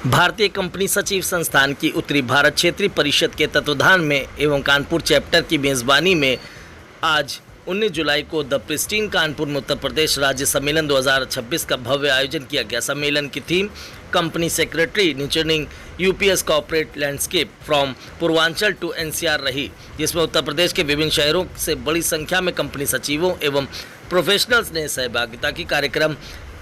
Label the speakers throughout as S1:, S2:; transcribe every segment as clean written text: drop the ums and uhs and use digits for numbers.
S1: भारतीय कंपनी सचिव संस्थान की उत्तरी भारत क्षेत्रीय परिषद के तत्वावधान में एवं कानपुर चैप्टर की मेज़बानी में आज 19 जुलाई को द प्रिस्टीन कानपुर में उत्तर प्रदेश राज्य सम्मेलन 2026 का भव्य आयोजन किया गया। सम्मेलन की theme company secretary nurturing UPS corporate landscape from Purvanchal to NCR रही, जिसमें उत्तर प्रदेश के विभिन्न शहरों से बड़ी संख्या में कंपनी सचिवों एवं प्रोफेशनल्स ने सहभागिता की। कार्यक्रम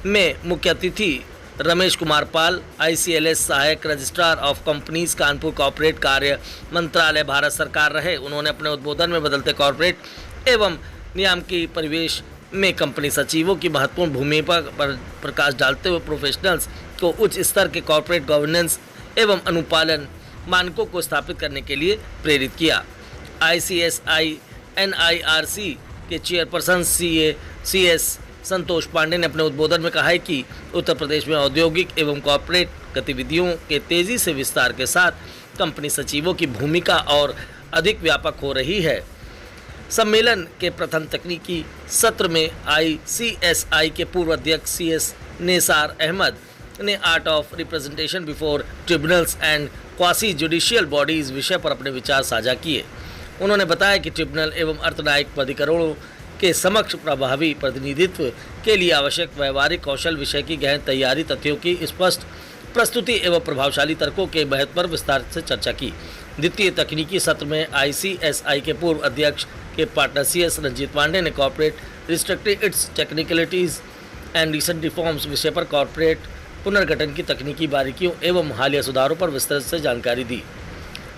S1: में मुख्य अतिथि रमेश कुमार पाल, आईसीएलएस सहायक registrar of companies Kanpur corporate कार्य मंत्रालय भारत सरकार रहे। उन्होंने अपने उद्बोधन में बदलते कॉर्पोरेट एवं नियामकीय परिवेश में कंपनी सचिवों की महत्वपूर्ण भूमिका पर प्रकाश डालते हुए प्रोफेशनल्स को उच्च स्तर के कॉर्पोरेट गवर्नेंस एवं अनुपालन मानकों को स्थापित करने के लिए प्रेरित किया। आईसीएसआई एनआईआरसी के चेयरपर्सन सीएस संतोष पांडे ने अपने उद्बोधन में कहा है कि उत्तर प्रदेश में औद्योगिक एवं कॉर्पोरेट गतिविधियों के तेजी से विस्तार के साथ कंपनी सचिवों की भूमिका और अधिक व्यापक हो रही है। सम्मेलन के प्रथम तकनीकी सत्र में आईसीएसआई के पूर्व अध्यक्ष सीएस निसार अहमद ने art of representation before tribunals and quasi judicial bodies विषय पर अपने विचार साझा किए। उन्होंने बताया कि ट्रिब्यूनल एवं अर्थन्यायिक प्राधिकरणों के समक्ष प्रभावी प्रतिनिधित्व के लिए आवश्यक व्यवहारिक कौशल विषय की गहन तैयारी, तथ्यों की स्पष्ट प्रस्तुति एवं प्रभावशाली तर्कों के महत्व पर विस्तार से चर्चा की। द्वितीय तकनीकी सत्र में आईसीएसआई के पूर्व अध्यक्ष के पार्टनर सीएस रंजीत पांडे ने corporate restructuring its technicalities and recent reforms विषय पर कॉर्पोरेट पुनर्गठन की तकनीकी बारीकियों एवं हालिया सुधारों पर विस्तृत से जानकारी दी।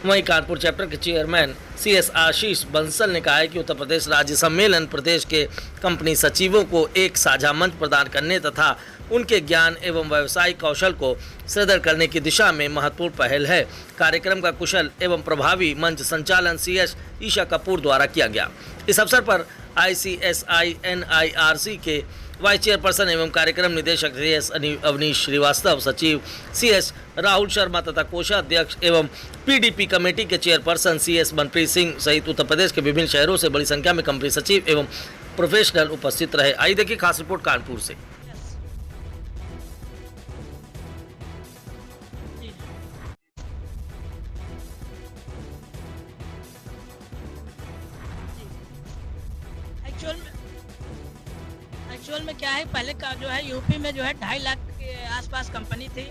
S1: वहीं कानपुर चैप्टर के चेयरमैन सीएस आशीष बंसल ने कहा है कि उत्तर प्रदेश राज्य सम्मेलन प्रदेश के कंपनी सचिवों को एक साझा मंच प्रदान करने तथा उनके ज्ञान एवं व्यावसायिक कौशल को सुदृढ़ करने की दिशा में महत्वपूर्ण पहल है। कार्यक्रम का कुशल एवं प्रभावी मंच संचालन सीएस ईशा कपूर द्वारा किया गया। इस अवसर पर आईसीएसआई एनआईआरसी के वाइस चेयरपर्सन एवं कार्यक्रम निदेशक सीएस अवनीश श्रीवास्तव, सचिव सीएस राहुल शर्मा तथा कोषाध्यक्ष एवं पीडीपी कमेटी के चेयरपर्सन सीएस मनप्रीत सिंह सहित उत्तर प्रदेश के विभिन्न शहरों से बड़ी संख्या में कंपनी सचिव एवं प्रोफेशनल उपस्थित रहे। आइए देखिए खास रिपोर्ट कानपुर से।
S2: एक्चुअल में क्या है, पहले का जो है यूपी में जो है 2.5 लाख के आसपास कंपनी थी।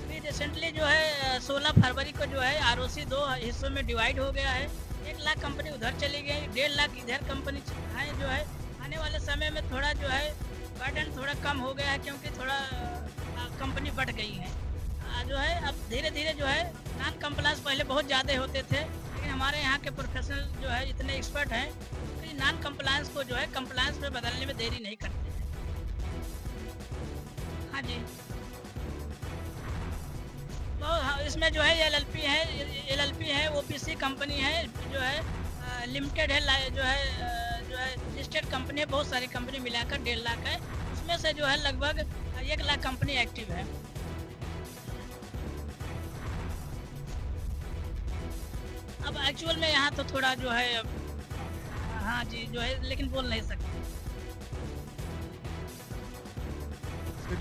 S2: फिर रिसेंटली जो है 16 फरवरी को जो है आरओसी 2 हिस्सों में डिवाइड हो गया है। 1 लाख कंपनी उधर चली गई, 1.5 लाख इधर कंपनी है। जो है आने वाले समय में थोड़ा जो है बर्डन थोड़ा कम हो गया है, क्योंकि थोड़ा कंपनी बढ़ गई है। जो है अब धीरे धीरे जो है नॉन कंप्लायंस पहले बहुत ज़्यादा होते थे, लेकिन हमारे यहाँ के प्रोफेशनल जो है इतने एक्सपर्ट हैं कि नॉन कंप्लायंस को जो है कंप्लायंस में बदलने में देरी नहीं करते हैं। हाँ जी, तो इसमें जो है एलएलपी है, ओपीसी कंपनी है, जो है लिमिटेड है, जो है लिस्टेड कंपनी है। बहुत सारी कंपनी मिलाकर 1.5 लाख है। उसमें से जो है लगभग 1 लाख कंपनी एक्टिव है। अब एक्चुअल में यहाँ तो थोड़ा जो है, हाँ जी, जो है लेकिन बोल नहीं सकते।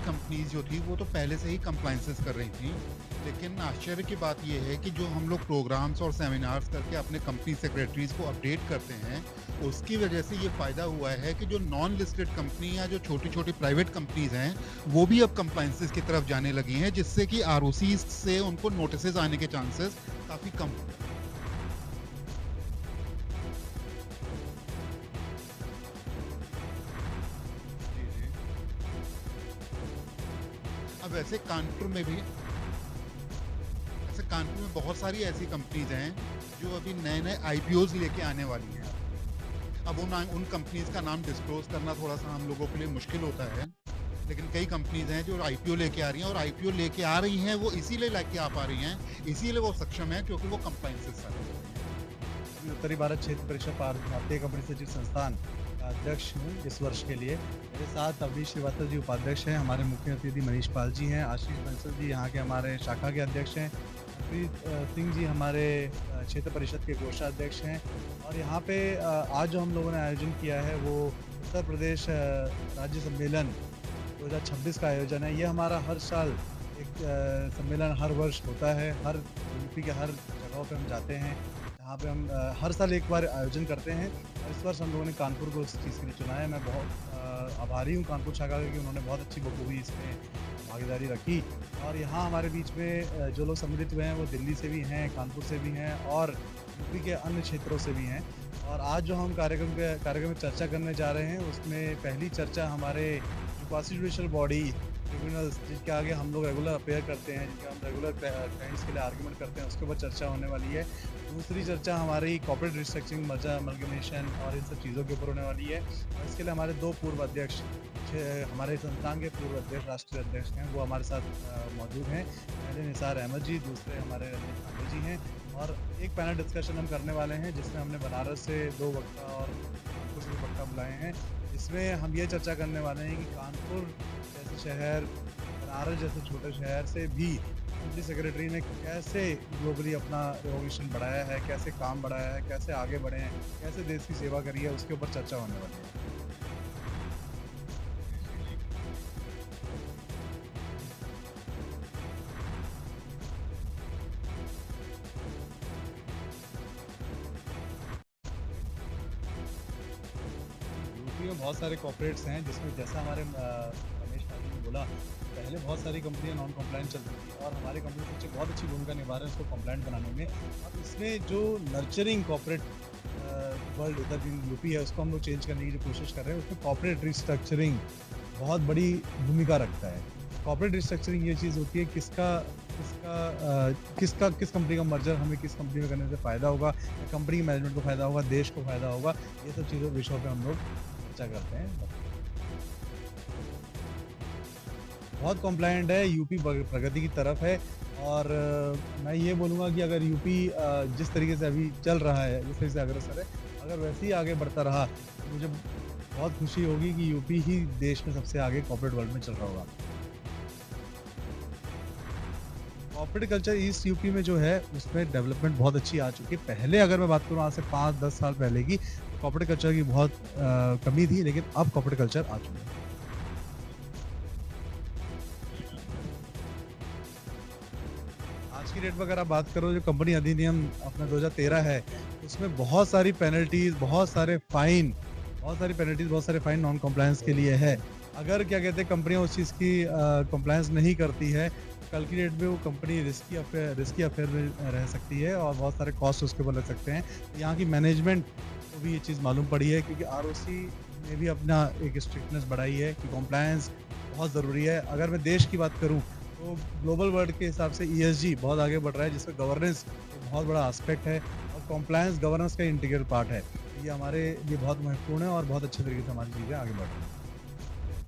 S3: कंपनीज जो थी वो तो पहले से ही कंप्लायंसेस कर रही थी, लेकिन आश्चर्य की बात यह है कि जो हम लोग प्रोग्राम्स और सेमिनार्स करके अपने कंपनी सेक्रेटरीज को अपडेट करते हैं, उसकी वजह से ये फ़ायदा हुआ है कि जो नॉन लिस्टेड कंपनी या जो छोटी छोटी प्राइवेट कंपनीज हैं वो भी अब कंप्लायंसेस की तरफ जाने लगी हैं, जिससे कि आरओसी से उनको नोटिस आने के चांसेस काफ़ी कम हो गए। अब वैसे कानपुर में बहुत सारी ऐसी कंपनीज हैं जो अभी नए नए आईपीओज लेके आने वाली हैं। अब उन कंपनीज का नाम डिस्क्लोज करना थोड़ा सा हम लोगों के लिए मुश्किल होता है, लेकिन कई कंपनीज हैं जो आईपीओ लेके आ रही हैं, और आईपीओ लेके आ रही हैं वो इसीलिए लेके आ पा रही हैं, इसीलिए वो सक्षम है क्योंकि वो कंप्लायंसेस सारी कर रही हैं।
S4: उत्तरी भारत क्षेत्र परिषद भारतीय कंपनी सचिव संस्थान का अध्यक्ष हूँ इस वर्ष के लिए। मेरे साथ अवनीश श्रीवास्तव जी उपाध्यक्ष हैं, हमारे मुख्य अतिथि मनीष पाल जी हैं, आशीष बंसल जी यहाँ के हमारे शाखा के अध्यक्ष हैं, मनप्रीत सिंह जी हमारे क्षेत्र परिषद के कोषाध्यक्ष हैं। और यहाँ पे आज जो हम लोगों ने आयोजन किया है वो उत्तर प्रदेश राज्य सम्मेलन 2026 का आयोजन है। ये हमारा हर साल एक सम्मेलन हर वर्ष होता है, हर यूपी के हर जगहों पे हम जाते हैं, जहाँ पे हम हर साल एक बार आयोजन करते हैं और इस वर्ष हम लोगों ने कानपुर को इस चीज़ के लिए चुना है। मैं बहुत आभारी हूँ कानपुर शाखा का कि उन्होंने बहुत अच्छी बखूबी इसमें भागीदारी रखी और यहाँ हमारे बीच में जो लोग सम्मिलित हुए हैं वो दिल्ली से भी हैं, कानपुर से भी हैं और यूपी के अन्य क्षेत्रों से भी हैं। और आज जो हम कार्यक्रम में चर्चा करने जा रहे हैं उसमें पहली चर्चा हमारे जो क्वासी जुडिशियल बॉडी ट्रिब्यूनल्स जिनके आगे हम लोग रेगुलर अपेयर करते हैं, जिनके हम रेगुलर क्लाइंट्स के लिए आर्ग्यूमेंट करते हैं, उसके ऊपर चर्चा होने वाली है। दूसरी चर्चा हमारी कॉर्पोरेट रिस्ट्रक्चरिंग, मर्जर अमलगमेशन और इन सब चीज़ों के ऊपर होने वाली है। और इसके लिए हमारे 2 पूर्व अध्यक्ष, हमारे संस्थान के पूर्व अध्यक्ष, राष्ट्रीय अध्यक्ष हैं, वो हमारे साथ मौजूद हैं। पहले निसार अहमद जी, दूसरे हमारे रंजीत पांडे जी हैं। और एक पैनल डिस्कशन हम करने वाले हैं जिसमें हमने बनारस से 2 वक्ता और कानपुर से 2 वक्ता बुलाए हैं। इसमें हम ये चर्चा करने वाले हैं कि कानपुर जैसे शहर, बनारस जैसे छोटे शहर से भी कंपनी सेक्रेटरी ने कैसे ग्लोबली अपना रिकॉग्निशन बढ़ाया है, कैसे काम बढ़ाया है, कैसे आगे बढ़े हैं, कैसे देश की सेवा करी है, उसके ऊपर चर्चा होने वाली है। यूपी में बहुत सारे कॉर्पोरेट्स हैं जिसमें जैसा हमारे रमेश भाई ने बोला, पहले बहुत सारी कंपनियां नॉन कंप्लायंट चलती थी और हमारी कंपनी सबसे बहुत अच्छी भूमिका निभा रहे हैं उसको कंप्लायंट बनाने में। और इसमें जो नर्चरिंग कॉर्पोरेट वर्ल्ड इधर यूपी है उसको हम लोग चेंज करने की जो कोशिश कर रहे हैं, उसमें कॉर्पोरेट रिस्ट्रक्चरिंग बहुत बड़ी भूमिका रखता है। कॉर्पोरेट रिस्ट्रक्चरिंग ये चीज़ होती है किस कंपनी का मर्जर हमें किस कंपनी में करने से फ़ायदा होगा, या कंपनी के मैनेजमेंट को फ़ायदा होगा, देश को फ़ायदा होगा, ये सब चीज़ों विषयों पे हम लोग चर्चा करते हैं। बहुत कॉम्प्लायंट है, यूपी प्रगति की तरफ है और मैं ये बोलूँगा कि अगर यूपी जिस तरीके से अभी चल रहा है, जिस तरीके से अग्रसर है, अगर वैसे ही आगे बढ़ता रहा तो मुझे बहुत खुशी होगी कि यूपी ही देश में सबसे आगे कॉर्पोरेट वर्ल्ड में चल रहा होगा। कॉर्पोरेट कल्चर ईस्ट यूपी में जो है उसमें डेवलपमेंट बहुत अच्छी आ चुकी है। पहले अगर मैं बात करूँ आज से 5-10 साल पहले की, तो कॉर्पोरेट कल्चर की बहुत कमी थी, लेकिन अब कॉर्पोरेट कल्चर आ चुका है। आज की डेट में अगर आप बात करो, जो कंपनी अधिनियम अपना 2013 है, उसमें बहुत सारी पेनल्टीज, बहुत सारे फाइन नॉन कॉम्प्लायंस के लिए है। अगर क्या कहते हैं कंपनियां उस चीज़ की कॉम्प्लायंस नहीं करती है, कल की डेट में वो कंपनी रिस्की अफेयर में रह सकती है और बहुत सारे कॉस्ट उसके ऊपर लग सकते हैं। यहाँ की मैनेजमेंट को भी ये चीज़ मालूम पड़ी है, क्योंकि आरओसी ने भी अपना एक स्ट्रिक्टनेस बढ़ाई है कि कॉम्प्लायंस बहुत ज़रूरी है। अगर मैं देश की बात करूँ तो ग्लोबल वर्ल्ड के हिसाब से ESG बहुत आगे बढ़ रहा है, जिसमें गवर्नेंस एक बहुत बड़ा एस्पेक्ट है और कॉम्प्लायंस गवर्नेंस का इंटीग्रल पार्ट है। ये हमारे लिए बहुत महत्वपूर्ण है और बहुत अच्छे तरीके से हमारी चीज़ें आगे बढ़ रही हैं।